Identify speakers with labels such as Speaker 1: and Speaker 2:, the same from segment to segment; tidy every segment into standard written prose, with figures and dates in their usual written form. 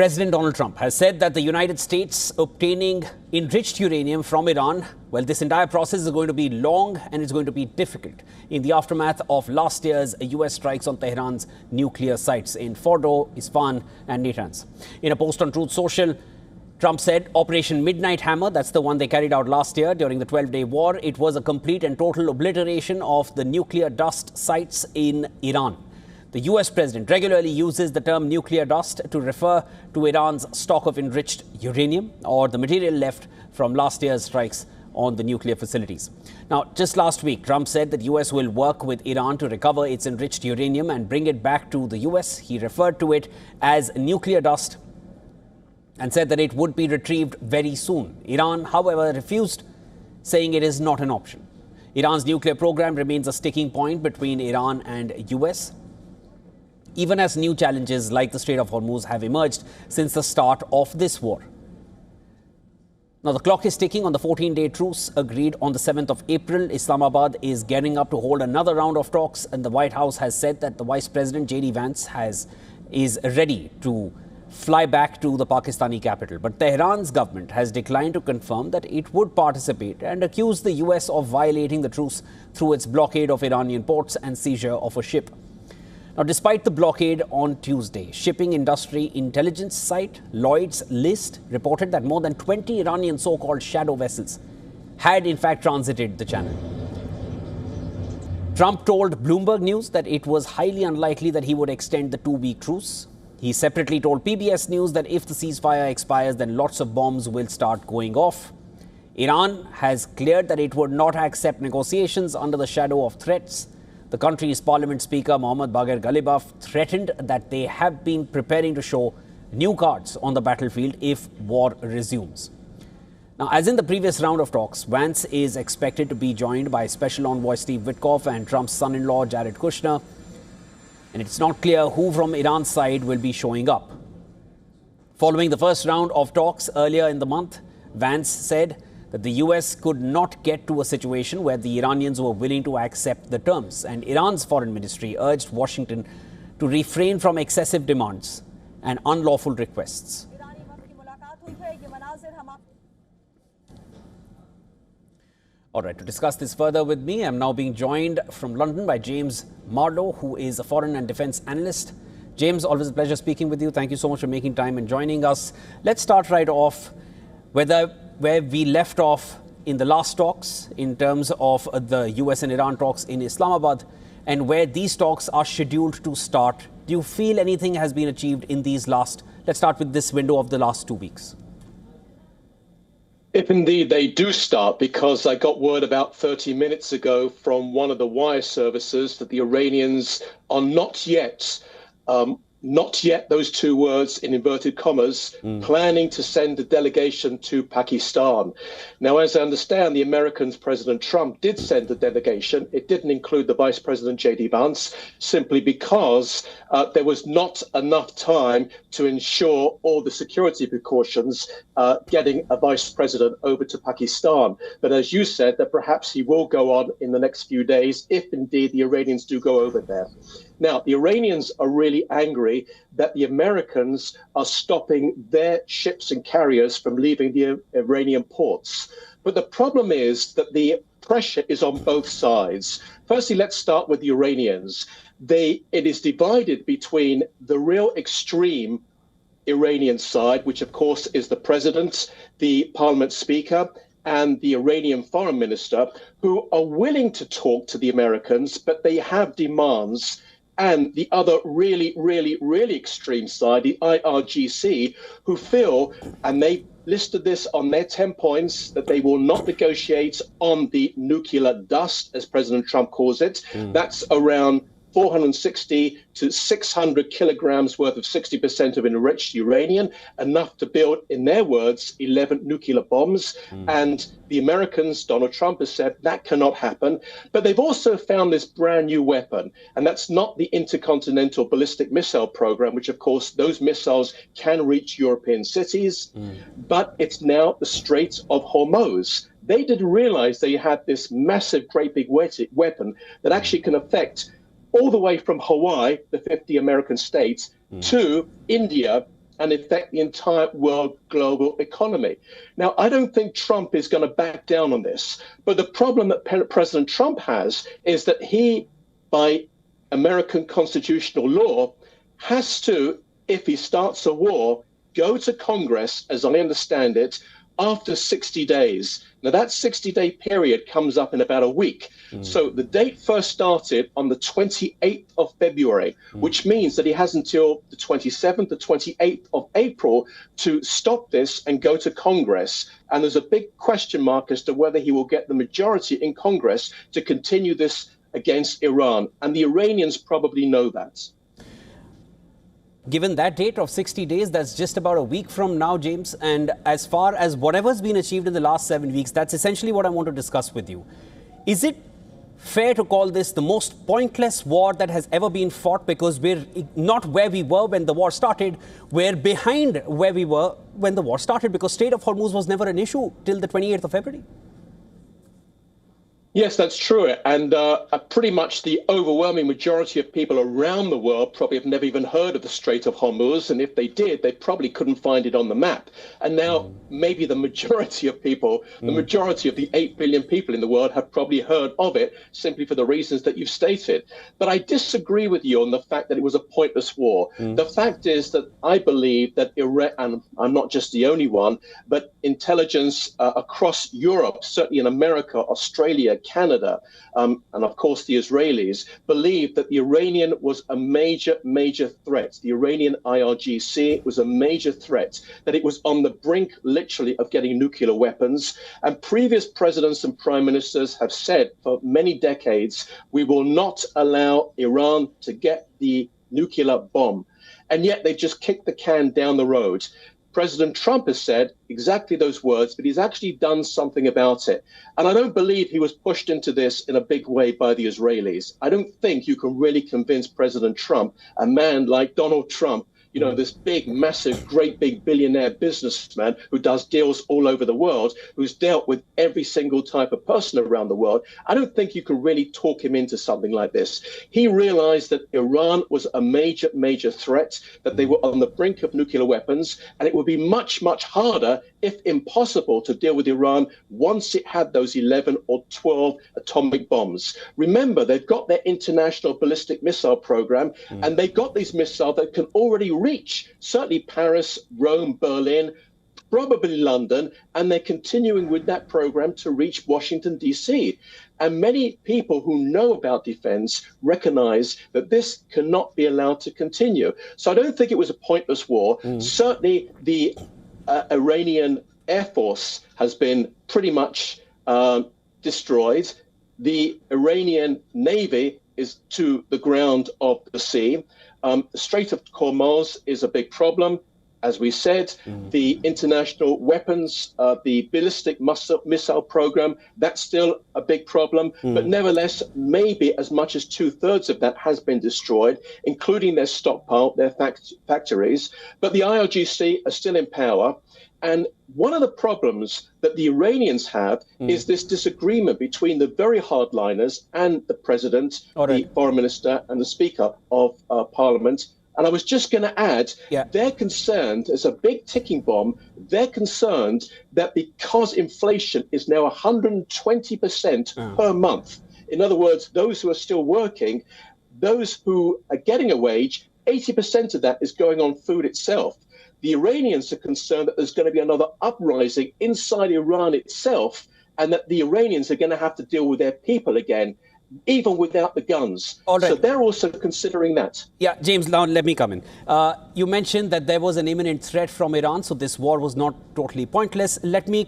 Speaker 1: President Donald Trump has said that the United States obtaining enriched uranium from Iran, well, this entire process is going to be long and it's going to be difficult in the aftermath of last year's US strikes on Tehran's nuclear sites in Fordo, Isfahan and Natanz. In a post on Truth Social, Trump said Operation Midnight Hammer, that's the one they carried out last year during the 12-day war, it was a complete and total obliteration of the nuclear dust sites in Iran. The US president regularly uses the term nuclear dust to refer to Iran's stock of enriched uranium or the material left from last year's strikes on the nuclear facilities. Now, just last week, Trump said that the US will work with Iran to recover its enriched uranium and bring it back to the US. He referred to it as nuclear dust and said that it would be retrieved very soon. Iran, however, refused, saying it is not an option. Iran's nuclear program remains a sticking point between Iran and US, even as new challenges like the Strait of Hormuz have emerged since the start of this war. Now, the clock is ticking on the 14-day truce agreed on the 7th of April. Islamabad is gearing up to hold another round of talks, and the White House has said that the Vice President J.D. Vance is ready to fly back to the Pakistani capital. But Tehran's government has declined to confirm that it would participate and accused the US of violating the truce through its blockade of Iranian ports and seizure of a ship. Now, despite the blockade on Tuesday, shipping industry intelligence site Lloyd's List reported that more than 20 Iranian so-called shadow vessels had in fact transited the channel. Trump told Bloomberg News that it was highly unlikely that he would extend the 2-week truce. He separately told PBS News that if the ceasefire expires, then lots of bombs will start going off. Iran has cleared that it would not accept negotiations under the shadow of threats. The country's parliament speaker, Mohammad Bagher Ghalibaf, threatened that they have been preparing to show new cards on the battlefield if war resumes. Now, as in the previous round of talks, Vance is expected to be joined by Special Envoy Steve Witkoff and Trump's son-in-law, Jared Kushner. And it's not clear who from Iran's side will be showing up. Following the first round of talks earlier in the month, Vance said that the US could not get to a situation where the Iranians were willing to accept the terms. And Iran's foreign ministry urged Washington to refrain from excessive demands and unlawful requests. All right, to discuss this further with me, I'm now being joined from London by James Marlowe, who is a foreign and defense analyst. James, always a pleasure speaking with you. Thank you so much for making time and joining us. Let's start right off where we left off in the last talks in terms of the US and Iran talks in Islamabad and where these talks are scheduled to start. Do you feel anything has been achieved in these let's start with this window of the last 2 weeks?
Speaker 2: If indeed they do start, because I got word about 30 minutes ago from one of the wire services that the Iranians are not yet, those two words in inverted commas, planning to send a delegation to Pakistan. Now, as I understand, the Americans, President Trump did send a delegation. It didn't include the Vice President J.D. Vance, simply because there was not enough time to ensure all the security precautions getting a vice president over to Pakistan. But as you said, that perhaps he will go on in the next few days, if indeed the Iranians do go over there. Now, the Iranians are really angry that the Americans are stopping their ships and carriers from leaving the Iranian ports. But the problem is that the pressure is on both sides. Firstly, let's start with the Iranians. It is divided between the real extreme Iranian side, which of course is the president, the parliament speaker, and the Iranian foreign minister, who are willing to talk to the Americans, but they have demands. And the other really, really, really extreme side, the IRGC, who feel, and they listed this on their 10 points, that they will not negotiate on the nuclear dust, as President Trump calls it. That's around 460 to 600 kilograms worth of 60% of enriched uranium, enough to build, in their words, 11 nuclear bombs. And the Americans, Donald Trump has said that cannot happen. But they've also found this brand new weapon, and that's not the intercontinental ballistic missile program, which, of course, those missiles can reach European cities, but it's now the Strait of Hormuz. They didn't realize they had this massive, great big weapon that actually can affect all the way from Hawaii, the 50 American states, to India and affect the entire world global economy. Now, I don't think Trump is going to back down on this. But the problem that President Trump has is that he, by American constitutional law, has to, if he starts a war, go to Congress, as I understand it, after 60 days. Now, that 60-day period comes up in about a week. So the date first started on the 28th of February, which means that he has until the 27th, the 28th of April to stop this and go to Congress. And there's a big question mark as to whether he will get the majority in Congress to continue this against Iran. And the Iranians probably know that.
Speaker 1: Given that date of 60 days, that's just about a week from now, James. And as far as whatever's been achieved in the last 7 weeks, that's essentially what I want to discuss with you. Is it fair to call this the most pointless war that has ever been fought, because we're not where we were when the war started? We're behind where we were when the war started, because Strait of Hormuz was never an issue till the 28th of February.
Speaker 2: Yes, that's true. And pretty much the overwhelming majority of people around the world probably have never even heard of the Strait of Hormuz. And if they did, they probably couldn't find it on the map. And now maybe the majority of people, the majority of the 8 billion people in the world have probably heard of it simply for the reasons that you've stated. But I disagree with you on the fact that it was a pointless war. The fact is that I believe that Iran, and I'm not just the only one, but intelligence across Europe, certainly in America, Australia, Canada, and of course the Israelis, believed that the Iranian was a major threat. The Iranian IRGC was a major threat, that it was on the brink, literally, of getting nuclear weapons. And previous presidents and prime ministers have said for many decades, we will not allow Iran to get the nuclear bomb. And yet they've just kicked the can down the road. President Trump has said exactly those words, but he's actually done something about it. And I don't believe he was pushed into this in a big way by the Israelis. I don't think you can really convince President Trump, a man like Donald Trump, you know, this big, massive, great big billionaire businessman who does deals all over the world, who's dealt with every single type of person around the world. I don't think you can really talk him into something like this. He realized that Iran was a major threat, that they were on the brink of nuclear weapons, and it would be much harder, if impossible, to deal with Iran once it had those 11 or 12 atomic bombs. Remember, they've got their international ballistic missile program, and they've got these missiles that can already reach certainly Paris, Rome, Berlin, probably London, and they're continuing with that program to reach Washington, D.C. And many people who know about defense recognize that this cannot be allowed to continue. So I don't think it was a pointless war. Certainly the Iranian Air Force has been pretty much destroyed. The Iranian Navy is to the ground of the sea. The Strait of Hormuz is a big problem. As we said, the international weapons, the ballistic missile program, that's still a big problem. But nevertheless, maybe as much as 2/3 of that has been destroyed, including their stockpile, their factories. But the IRGC are still in power. And one of the problems that the Iranians have is this disagreement between the very hardliners and the president, the foreign minister, and the speaker of parliament. And I was just going to add, they're concerned, it's a big ticking bomb, they're concerned that because inflation is now 120% per month, in other words, those who are still working, those who are getting a wage, 80% of that is going on food itself. The Iranians are concerned that there's going to be another uprising inside Iran itself, and that the Iranians are going to have to deal with their people again, even without the guns. So they're also considering that.
Speaker 1: Yeah, James, now let me come in. You mentioned that there was an imminent threat from Iran, so this war was not totally pointless. Let me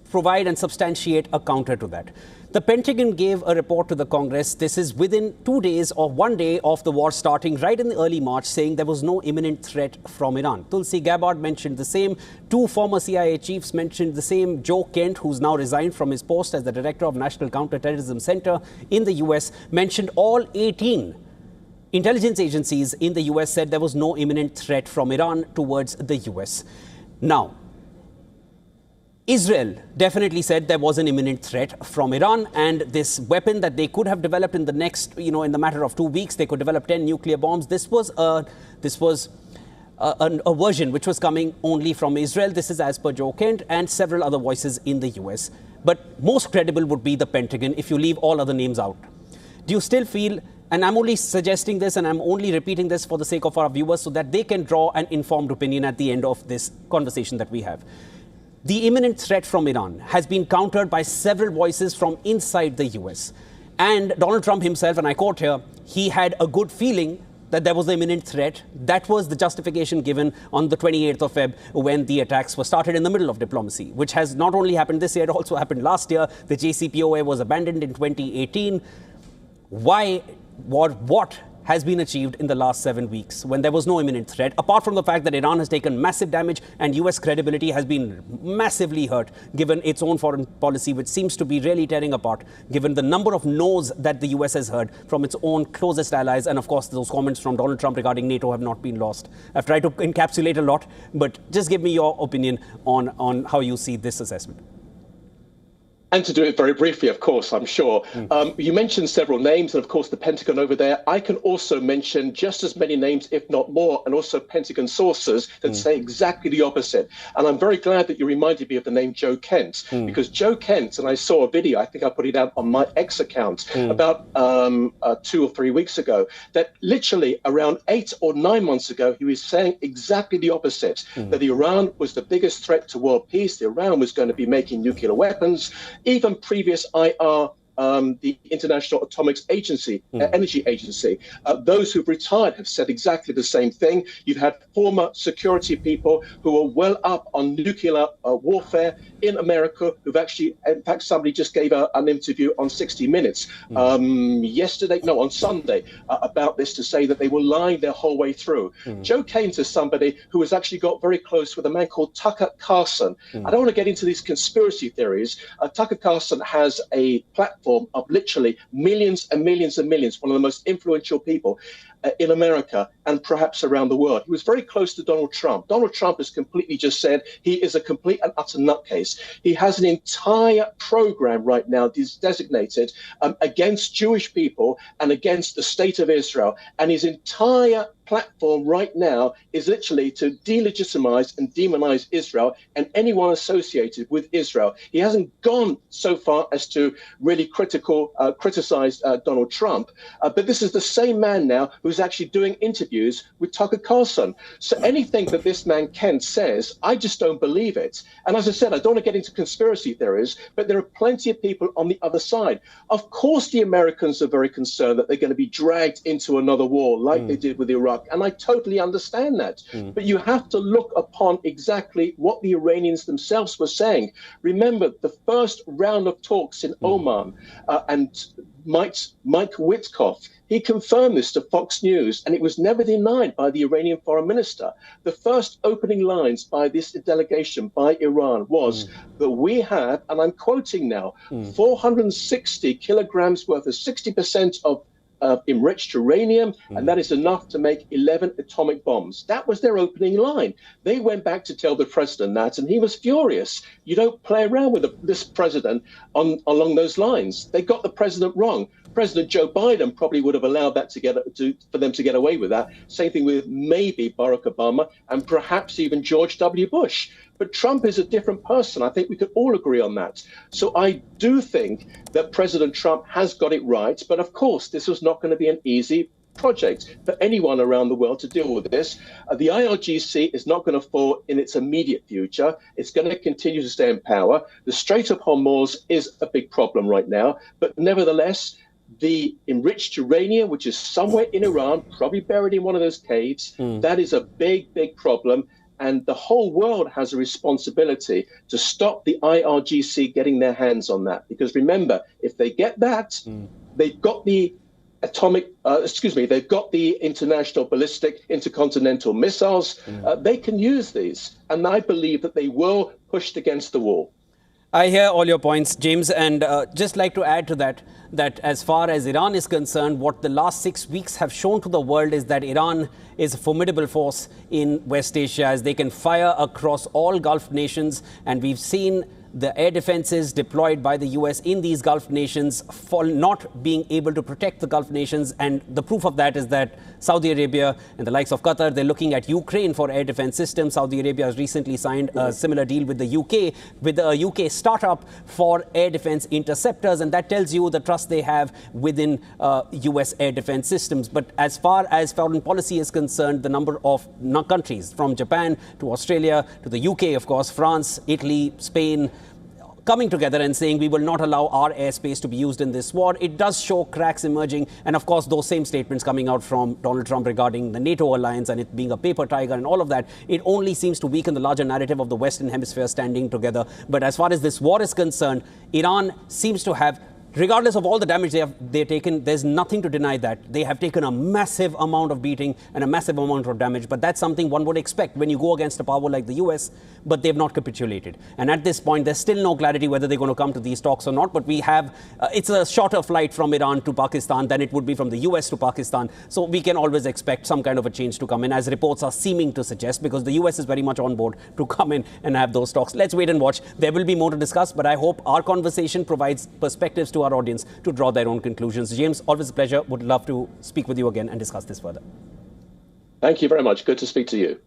Speaker 1: provide and substantiate a counter to that. The Pentagon gave a report to the Congress. This is within 2 days or 1 day of the war starting, right in the early March, saying there was no imminent threat from Iran. Tulsi Gabbard mentioned the same. 2 former CIA chiefs mentioned the same. Joe Kent, who's now resigned from his post as the director of National Counterterrorism Center in the U.S., mentioned all 18 intelligence agencies in the U.S. said there was no imminent threat from Iran towards the U.S. Now, Israel definitely said there was an imminent threat from Iran, and this weapon that they could have developed in the next, in the matter of 2 weeks, they could develop 10 nuclear bombs. This was a version which was coming only from Israel. This is as per Joe Kent and several other voices in the US. But most credible would be the Pentagon if you leave all other names out. Do you still feel, and I'm only suggesting this and I'm only repeating this for the sake of our viewers so that they can draw an informed opinion at the end of this conversation that we have. The imminent threat from Iran has been countered by several voices from inside the US. And Donald Trump himself, and I quote here, he had a good feeling that there was the imminent threat. That was the justification given on the 28th of Feb when the attacks were started in the middle of diplomacy, which has not only happened this year, it also happened last year. The JCPOA was abandoned in 2018. Why, what has been achieved in the last 7 weeks when there was no imminent threat, apart from the fact that Iran has taken massive damage and US credibility has been massively hurt given its own foreign policy, which seems to be really tearing apart, given the number of no's that the US has heard from its own closest allies. And of course, those comments from Donald Trump regarding NATO have not been lost. I've tried to encapsulate a lot, but just give me your opinion on how you see this assessment.
Speaker 2: And to do it very briefly, of course, I'm sure. You mentioned several names, and of course, the Pentagon over there. I can also mention just as many names, if not more, and also Pentagon sources that say exactly the opposite. And I'm very glad that you reminded me of the name Joe Kent, because Joe Kent, and I saw a video, I think I put it out on my X account about 2 or 3 weeks ago, that literally around 8 or 9 months ago, he was saying exactly the opposite, that Iran was the biggest threat to world peace. Iran was going to be making nuclear weapons. Even previous IR, the International Atomic Agency, Energy Agency, those who've retired have said exactly the same thing. You've had former security people who are well up on nuclear warfare in America, who've actually, in fact, somebody just gave an interview on 60 Minutes on Sunday, about this to say that they were lying their whole way through. Joe Keynes is somebody who has actually got very close with a man called Tucker Carlson. I don't want to get into these conspiracy theories. Tucker Carlson has a platform of literally millions and millions and millions, one of the most influential people in America and perhaps around the world. He was very close to Donald Trump. Donald Trump has completely just said he is a complete and utter nutcase. He has an entire program right now designated against Jewish people and against the state of Israel. And his entire platform right now is literally to delegitimize and demonize Israel and anyone associated with Israel. He hasn't gone so far as to really criticize Donald Trump, but this is the same man now who's actually doing interviews with Tucker Carlson. So anything that this man Kent says, I just don't believe it. And as I said, I don't want to get into conspiracy theories, but there are plenty of people on the other side. Of course, the Americans are very concerned that they're going to be dragged into another war like they did with Iraq. And I totally understand that. But you have to look upon exactly what the Iranians themselves were saying. Remember, the first round of talks in Oman, and Mike Witkoff, he confirmed this to Fox News, and it was never denied by the Iranian foreign minister. The first opening lines by this delegation, by Iran, was that we have, and I'm quoting now, 460 kilograms worth of 60% of enriched uranium, and that is enough to make 11 atomic bombs. That was their opening line. They went back to tell the president that, and he was furious. You don't play around with this president along those lines. They got the president wrong. President Joe Biden probably would have allowed that for them to get away with that. Same thing with maybe Barack Obama and perhaps even George W. Bush. But Trump is a different person. I think we could all agree on that. So I do think that President Trump has got it right. But of course, this was not going to be an easy project for anyone around the world to deal with this. The IRGC is not going to fall in its immediate future. It's going to continue to stay in power. The Strait of Hormuz is a big problem right now. But nevertheless, the enriched uranium, which is somewhere in Iran, probably buried in one of those caves, that is a big, big problem. And the whole world has a responsibility to stop the IRGC getting their hands on that. Because remember, if they get that, they've got the they've got the international ballistic intercontinental missiles. They can use these. And I believe that they will push against the wall.
Speaker 1: I hear all your points, James, and just like to add to that as far as Iran is concerned, what the last 6 weeks have shown to the world is that Iran is a formidable force in West Asia, as they can fire across all Gulf nations. And we've seen the air defenses deployed by the US in these Gulf nations for not being able to protect the Gulf nations. And the proof of that is that Saudi Arabia and the likes of Qatar, they're looking at Ukraine for air defense systems. Saudi Arabia has recently signed a similar deal with the UK, with a UK startup for air defense interceptors. And that tells you the trust they have within US air defense systems. But as far as foreign policy is concerned, the number of countries from Japan to Australia to the UK, of course, France, Italy, Spain, coming together and saying we will not allow our airspace to be used in this war, it does show cracks emerging. And of course, those same statements coming out from Donald Trump regarding the NATO alliance and it being a paper tiger and all of that, it only seems to weaken the larger narrative of the Western Hemisphere standing together. But as far as this war is concerned, Iran seems to have, regardless of all the damage they've taken, there's nothing to deny that. They have taken a massive amount of beating and a massive amount of damage. But that's something one would expect when you go against a power like the US, but they've not capitulated. And at this point, there's still no clarity whether they're going to come to these talks or not. But we have, it's a shorter flight from Iran to Pakistan than it would be from the US to Pakistan. So we can always expect some kind of a change to come in, as reports are seeming to suggest, because the US is very much on board to come in and have those talks. Let's wait and watch. There will be more to discuss, but I hope our conversation provides perspectives to our audience to draw their own conclusions. James, always a pleasure. Would love to speak with you again and discuss this further.
Speaker 2: Thank you very much. Good to speak to you.